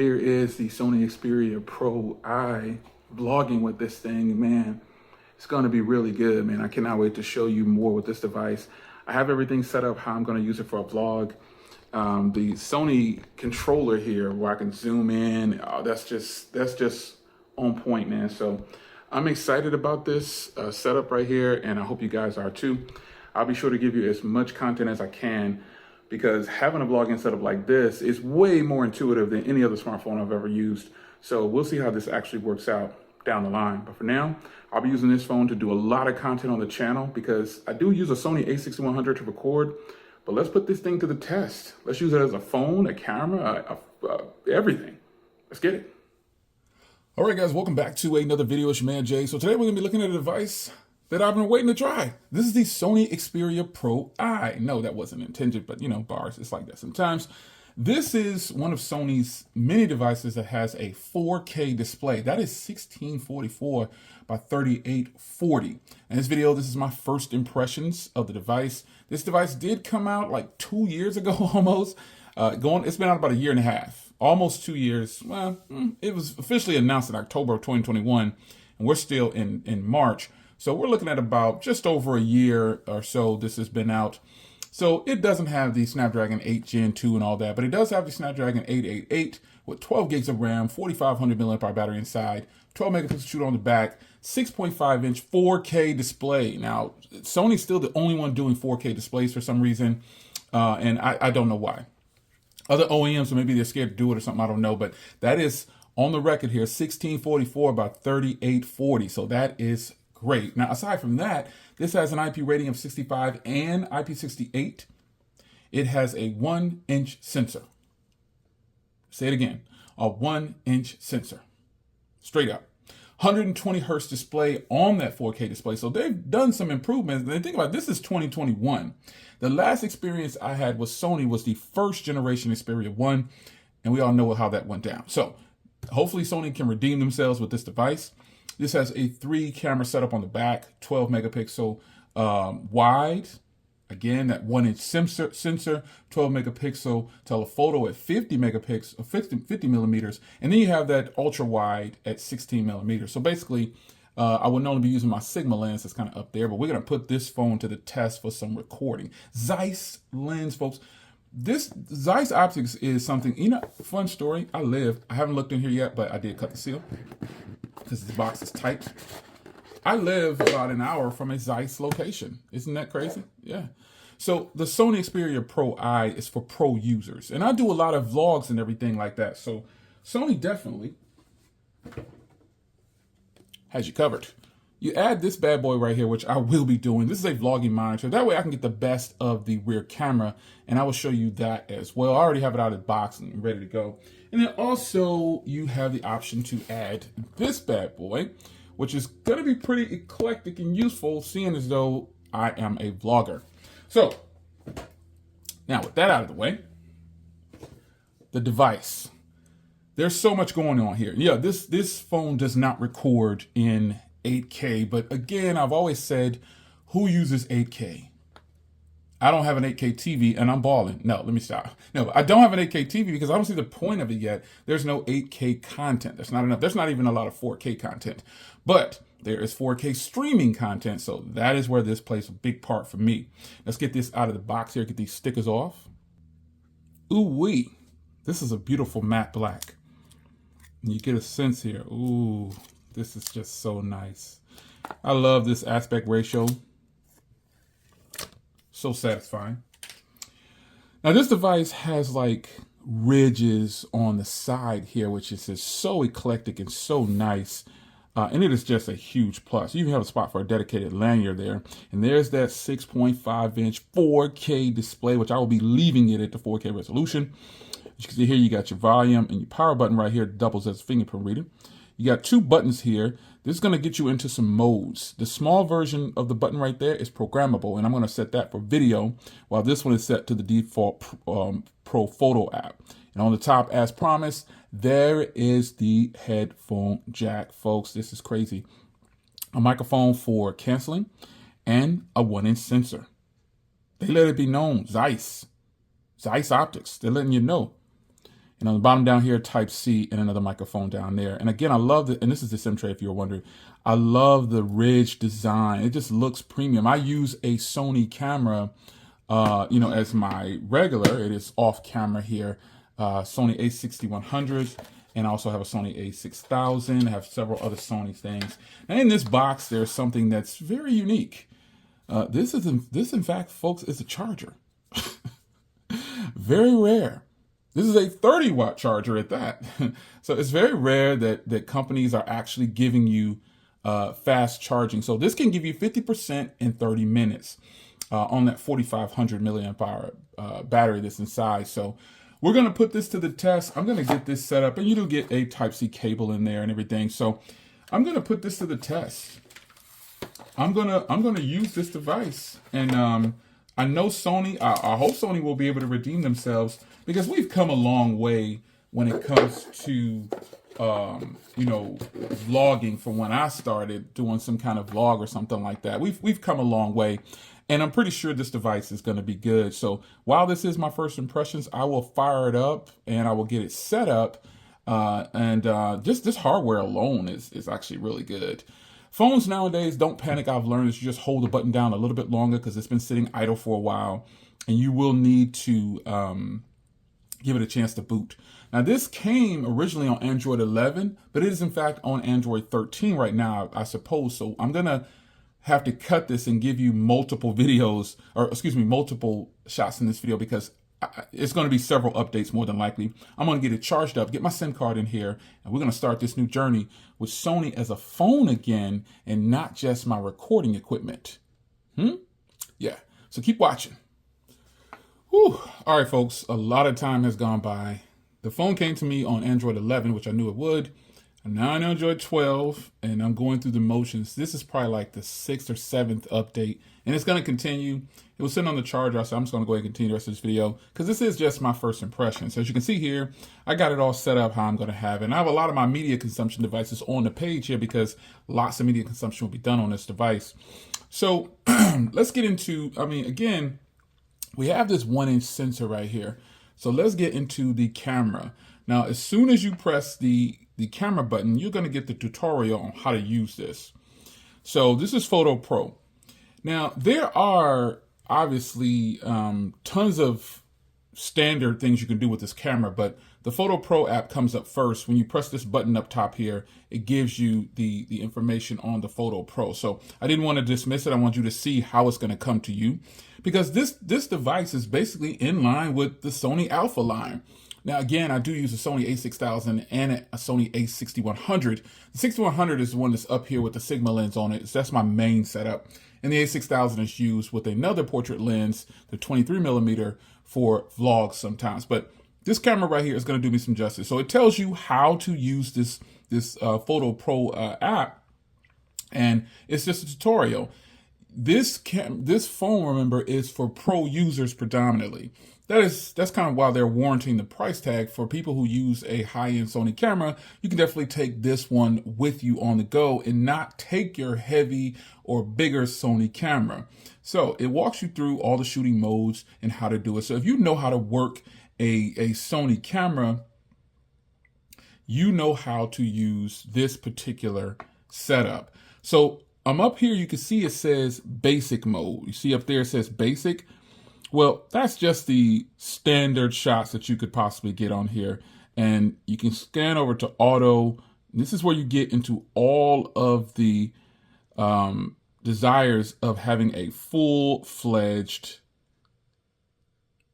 Here is the Sony Xperia Pro-I vlogging with this thing. Man, it's going to be really good, man. I cannot wait to show you more with this device. I have everything set up how I'm going to use it for a vlog. The Sony controller here where I can zoom in, that's just on point, man. So I'm excited about this setup right here, and I hope you guys are too. I'll be sure to give you as much content as I can, because having a vlogging setup like this is way more intuitive than any other smartphone I've ever used. So we'll see how this actually works out down the line. But for now, I'll be using this phone to do a lot of content on the channel, because I do use a Sony a6100 to record. But let's put this thing to the test. Let's use it as a phone, a camera, everything. Let's get it. All right, guys, welcome back to another video. It's your man, Jay. So today we're going to be looking at a device that I've been waiting to try. This is the Sony Xperia Pro-I. No, that wasn't intended, but you know, bars, it's like that sometimes. This is one of Sony's many devices that has a 4K display. That is 1644 by 3840. In this video, this is my first impressions of the device. This device did come out like 2 years ago almost. It's been out about a year and a half, almost 2 years. Well, it was officially announced in October of 2021, and we're still in March. So we're looking at about just over a year or so this has been out. So it doesn't have the Snapdragon 8 Gen 2 and all that, but it does have the Snapdragon 888 with 12 gigs of RAM, 4,500 milliamp battery inside, 12 megapixel shooter on the back, 6.5 inch 4K display. Now, Sony's still the only one doing 4K displays for some reason, and I don't know why. Other OEMs, maybe they're scared to do it or something, I don't know, but that is on the record here, 1644 by 3840. So that is great. Now, aside from that, this has an IP rating of 65 and IP68. It has a 1-inch sensor. Say it again, a 1-inch sensor. Straight up. 120 hertz display on that 4K display. So they've done some improvements. And think about it, this is 2021. The last experience I had with Sony was the first generation Xperia 1, and we all know how that went down. So hopefully Sony can redeem themselves with this device. This has a 3-camera setup on the back, 12 megapixel wide. Again, that 1-inch sensor, 12 megapixel telephoto at 50 megapixels, 50 millimeters. And then you have that ultra wide at 16 millimeters. So basically, I would normally be using my Sigma lens that's kind of up there, but we're going to put this phone to the test for some recording. ZEISS lens, folks. This ZEISS optics is something, you know, fun story. I haven't looked in here yet, but I did cut the seal because this box is tight. I live about an hour from a ZEISS location. Isn't that crazy? Yeah. So the Sony Xperia Pro-I is for pro users. And I do a lot of vlogs and everything like that. So Sony definitely has you covered. You add this bad boy right here, which I will be doing. This is a vlogging monitor. That way I can get the best of the rear camera, and I will show you that as well. I already have it out of the box and ready to go. And then also you have the option to add this bad boy, which is going to be pretty eclectic and useful, seeing as though I am a vlogger. So now with that out of the way, the device. There's so much going on here. Yeah, this phone does not record in 8K, but again, I've always said, who uses 8K? I don't have an 8K TV and I'm balling. No, let me stop. No, I don't have an 8K TV because I don't see the point of it yet. There's no 8K content. That's not enough. There's not even a lot of 4K content, but there is 4K streaming content. So that is where this plays a big part for me. Let's get this out of the box here. Get these stickers off. Ooh wee. This is a beautiful matte black. And you get a sense here. Ooh, this is just so nice. I love this aspect ratio. So satisfying. Now this device has like ridges on the side here, which is just so eclectic and so nice. And it is just a huge plus. You even have a spot for a dedicated lanyard there. And there's that 6.5 inch 4K display, which I will be leaving it at the 4K resolution. As you can see here, you got your volume and your power button right here, doubles as fingerprint reader. You got 2 buttons here. This is going to get you into some modes. The small version of the button right there is programmable, and I'm going to set that for video, while this one is set to the default Pro Photo app. And on the top, as promised, there is the headphone jack, folks. This is crazy. A microphone for canceling and a 1-inch sensor. They let it be known, ZEISS optics. They're letting you know. And on the bottom down here, Type-C, and another microphone down there. And again, I love the, and this is the SIM tray if you're wondering, I love the ridge design. It just looks premium. I use a Sony camera, as my regular. It is off camera here, Sony a6100, and I also have a Sony a6000. I have several other Sony things. Now in this box, there's something that's very unique. This in fact, folks, is a charger. Very rare. This is a 30-watt charger at that. So it's very rare that companies are actually giving you fast charging. So this can give you 50% in 30 minutes on that 4,500 milliamp hour battery that's inside. So we're going to put this to the test. I'm going to get this set up, and you do get a Type-C cable in there and everything. So I'm going to put this to the test. I'm gonna use this device, and I know Sony. I hope Sony will be able to redeem themselves, because we've come a long way when it comes to vlogging. From when I started doing some kind of vlog or something like that, we've come a long way, and I'm pretty sure this device is going to be good. So while this is my first impressions, I will fire it up and I will get it set up, and just this hardware alone is actually really good. Phones nowadays, don't panic. I've learned is you just hold the button down a little bit longer because it's been sitting idle for a while, and you will need to give it a chance to boot. Now, this came originally on Android 11, but it is in fact on Android 13 right now, I suppose. So I'm gonna have to cut this and give you multiple videos, or excuse me, multiple shots in this video, because it's going to be several updates more than likely. I'm going to get it charged up, get my SIM card in here, and we're going to start this new journey with Sony as a phone again, and not just my recording equipment. Yeah, so keep watching. Whew. All right, folks, a lot of time has gone by. The phone came to me on Android 11, which I knew it would. I'm now on Android 12, and I'm going through the motions. This is probably like the 6th or 7th update, and it's going to continue. It was sitting on the charger, so I'm just going to go ahead and continue the rest of this video, because this is just my first impression. So as you can see here, I got it all set up how I'm going to have it. And I have a lot of my media consumption devices on the page here, because lots of media consumption will be done on this device. So let's get into, again, we have this 1-inch sensor right here. So let's get into the camera. Now, as soon as you press the camera button, you're going to get the tutorial on how to use this. So this is Photo Pro. Now, there are obviously tons of standard things you can do with this camera, but the Photo Pro app comes up first. When you press this button up top here, it gives you the information on the Photo Pro. So I didn't want to dismiss it. I want you to see how it's going to come to you, because this device is basically in line with the Sony Alpha line. Now, again, I do use a Sony a6000 and a Sony a6100. The 6100 is the one that's up here with the Sigma lens on it. So that's my main setup. And the a6000 is used with another portrait lens, the 23mm, for vlogs sometimes. But this camera right here is going to do me some justice. So it tells you how to use this Photo Pro app, and it's just a tutorial. This phone, remember, is for pro users predominantly. That's kind of why they're warranting the price tag. For people who use a high-end Sony camera, you can definitely take this one with you on the go and not take your heavy or bigger Sony camera. So it walks you through all the shooting modes and how to do it. So if you know how to work a Sony camera, you know how to use this particular setup. So I'm up here, you can see it says basic mode. You see up there it says basic. Well, that's just the standard shots that you could possibly get on here. And you can scan over to auto. This is where you get into all of the desires of having a full-fledged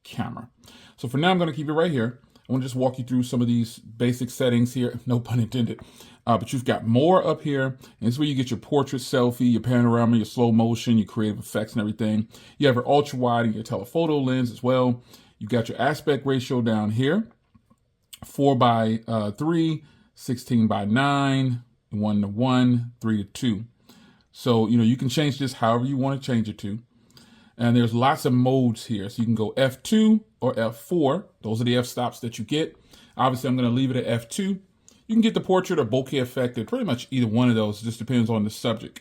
camera. So for now, I'm going to keep it right here. I want to just walk you through some of these basic settings here, no pun intended. But you've got more up here, and this is where you get your portrait, selfie, your panorama, your slow motion, your creative effects and everything. You have your ultra wide and your telephoto lens as well. You've got your aspect ratio down here, 4:3, 16:9, 1:1, 3:2. So, you can change this however you want to change it to. And there's lots of modes here. So you can go F2 or F4. Those are the f-stops that you get. Obviously, I'm going to leave it at F2. You can get the portrait or bokeh effect at pretty much either one of those. It just depends on the subject.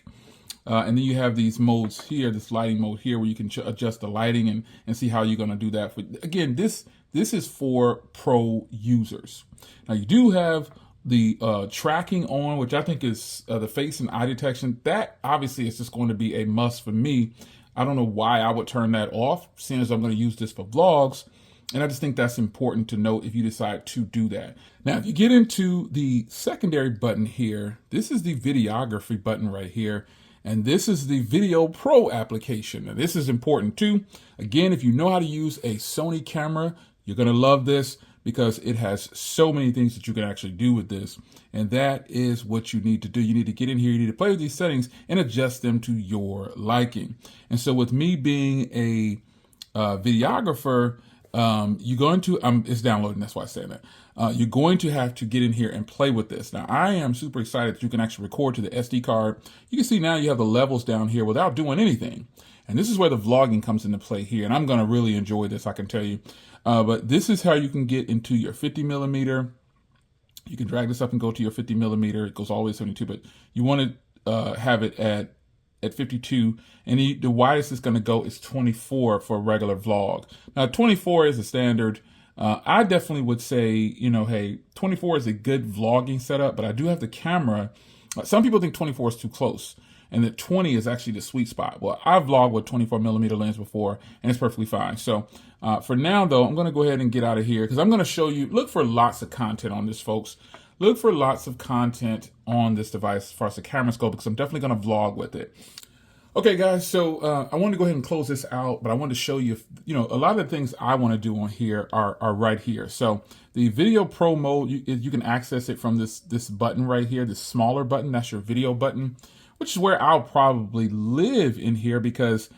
And then you have these modes here, this lighting mode here, where you can adjust the lighting and see how you're going to do that. Again, this this is for pro users. Now you do have the tracking on, which I think is the face and eye detection. That obviously is just going to be a must for me. I don't know why I would turn that off, seeing as I'm going to use this for vlogs. And I just think that's important to note if you decide to do that. Now, if you get into the secondary button here, this is the videography button right here. And this is the Video Pro application. Now, this is important too. Again, if you know how to use a Sony camera, you're going to love this because it has so many things that you can actually do with this. And that is what you need to do. You need to get in here, you need to play with these settings and adjust them to your liking. And so with me being a videographer, you're going to, it's downloading, that's why I'm saying that. You're going to have to get in here and play with this. Now, I am super excited that you can actually record to the SD card. You can see now you have the levels down here without doing anything. And this is where the vlogging comes into play here. And I'm going to really enjoy this, I can tell you. But this is how you can get into your 50 millimeter. You can drag this up and go to your 50 millimeter. It goes all the way to 72, but you want to have it at 52, and the widest it's going to go is 24 for a regular vlog. Now 24 is a standard. I definitely would say, you know, hey, 24 is a good vlogging setup, but I do have the camera. Some people think 24 is too close and that 20 is actually the sweet spot. Well, I've vlogged with 24 millimeter lens before and it's perfectly fine. So for now though, I'm going to go ahead and get out of here because I'm going to show you, look for lots of content on this, folks. Look for lots of content on this device as far as the cameras go, because I'm definitely going to vlog with it. Okay, guys, so I wanted to go ahead and close this out, but I wanted to show you, you know, a lot of the things I want to do on here are right here. So the Video Pro mode, you can access it from this button right here, this smaller button. That's your video button, which is where I'll probably live in here because,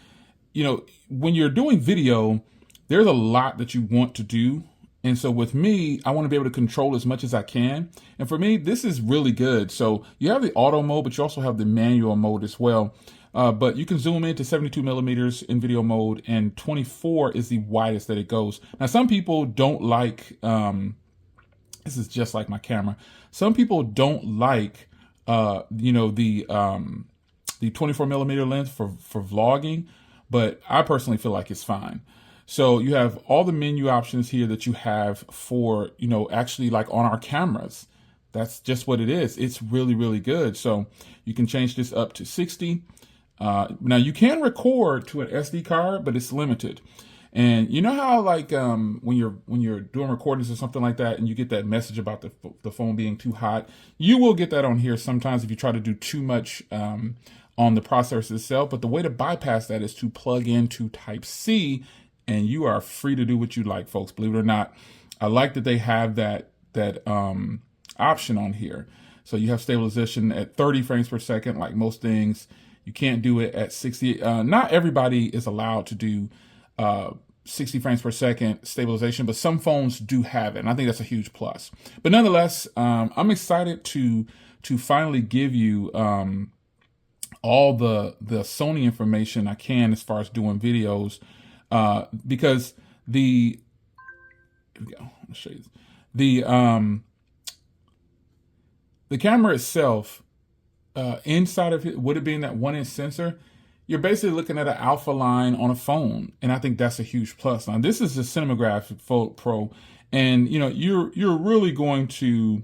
you know, when you're doing video, there's a lot that you want to do. And so with me, I want to be able to control as much as I can. And for me, this is really good. So you have the auto mode, but you also have the manual mode as well. But you can zoom in to 72 millimeters in video mode, and 24 is the widest that it goes. Now, some people don't like, this is just like my camera. Some people don't like, you know, the 24 millimeter lens for vlogging, but I personally feel like it's fine. So you have all the menu options here that you have for, you know, actually like on our cameras. That's just what it is. It's really, really good. So you can change this up to 60. Now you can record to an SD card, but it's limited. And you know how like when you're doing recordings or something like that, and you get that message about the phone being too hot, you will get that on here sometimes if you try to do too much on the processor itself. But the way to bypass that is to plug into Type-C, and you are free to do what you like, folks. Believe it or not, I like that they have that option on here. So you have stabilization at 30 frames per second, like most things. You can't do it at 60. Not everybody is allowed to do 60 frames per second stabilization, but some phones do have it, and I think that's a huge plus. But nonetheless, I'm excited to finally give you all the Sony information I can as far as doing videos, because here we go. I'll show you the camera itself. Inside of it, with it being that 1-inch sensor, you're basically looking at an alpha line on a phone, and I think that's a huge plus. Now, this is the Cinematography Pro, and you know you're really going to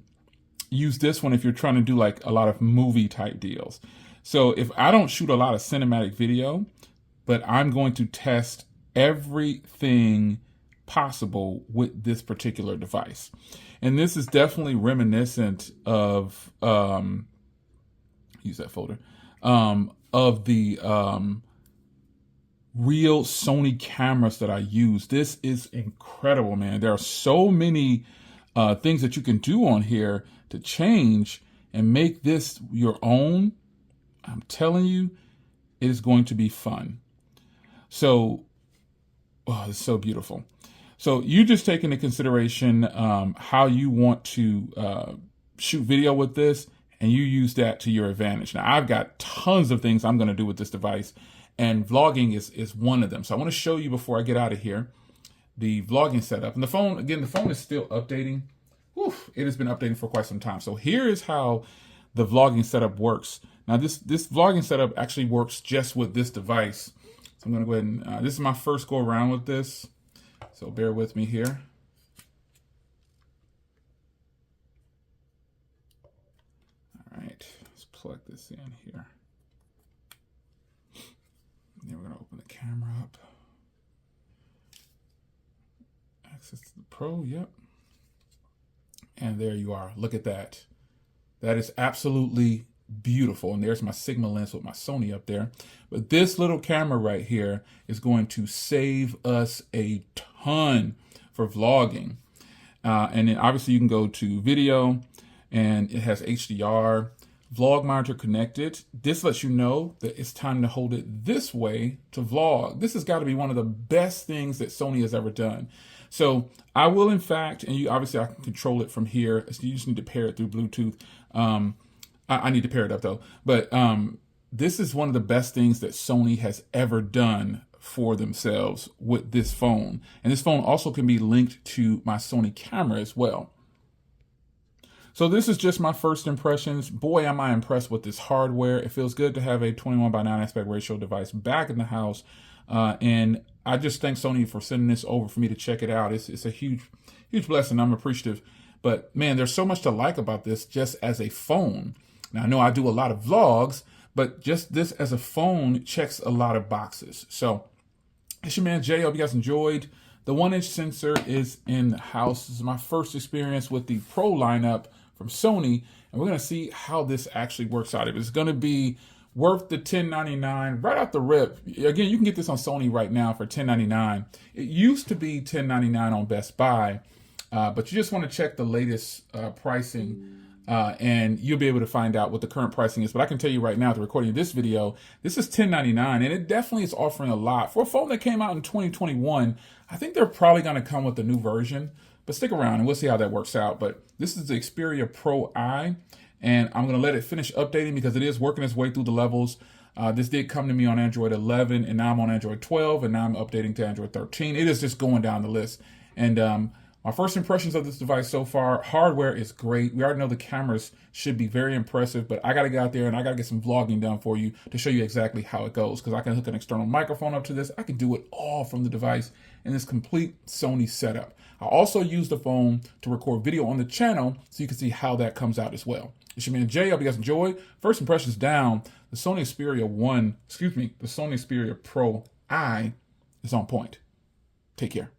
use this one if you're trying to do like a lot of movie type deals. So if I don't shoot a lot of cinematic video, but I'm going to test everything possible with this particular device, and this is definitely reminiscent of use that folder, of the real Sony cameras that I use. This is incredible, man. There are so many things that you can do on here to change and make this your own. I'm telling you, it is going to be fun. So, oh, it's so beautiful. So you just take into consideration how you want to shoot video with this, and you use that to your advantage. Now, I've got tons of things I'm going to do with this device, and vlogging is one of them. So I want to show you before I get out of here the vlogging setup. And the phone, again, the phone is still updating. Whew, it has been updating for quite some time. So here is how the vlogging setup works. Now, this vlogging setup actually works just with this device. So I'm going to go ahead and, this is my first go around with this. So bear with me here. right, let's plug this in here. Then we're gonna open the camera up. Access to the Pro, yep. And there you are, look at that. That is absolutely beautiful. And there's my Sigma lens with my Sony up there. But this little camera right here is going to save us a ton for vlogging. And then obviously you can go to video and it has HDR, vlog monitor connected. This lets you know that it's time to hold it this way to vlog. This has got to be one of the best things that Sony has ever done. So I will, in fact, and obviously I can control it from here. So you just need to pair it through Bluetooth. I need to pair it up though. But this is one of the best things that Sony has ever done for themselves with this phone. And this phone also can be linked to my Sony camera as well. So this is just my first impressions. Boy, am I impressed with this hardware. It feels good to have a 21:9 aspect ratio device back in the house. And I just thank Sony for sending this over for me to check it out. It's a huge blessing. I'm appreciative. But man, there's so much to like about this just as a phone. Now, I know I do a lot of vlogs, but just this as a phone checks a lot of boxes. So it's your man Jay. I hope you guys enjoyed. The 1-inch sensor is in the house. This is my first experience with the Pro lineup from Sony, and we're going to see how this actually works out. If it's going to be worth the $10.99 right out the rip. Again, you can get this on Sony right now for $10.99. It used to be $10.99 on Best Buy, but you just want to check the latest pricing, and you'll be able to find out what the current pricing is. But I can tell you right now, at the recording of this video, this is $10.99, and it definitely is offering a lot. For a phone that came out in 2021, I think they're probably going to come with a new version, but stick around and we'll see how that works out. But this is the Xperia Pro-I, and I'm going to let it finish updating because it is working its way through the levels. This did come to me on Android 11, and now I'm on Android 12, and now I'm updating to Android 13. It is just going down the list. And my first impressions of this device so far, hardware is great. We already know the cameras should be very impressive, but I got to get out there and I got to get some vlogging done for you to show you exactly how it goes, because I can hook an external microphone up to this. I can do it all from the device in this complete Sony setup. I also use the phone to record video on the channel so you can see how that comes out as well. It's your man Jay. I hope you guys enjoy. First impressions down. The Sony Xperia Pro-I is on point. Take care.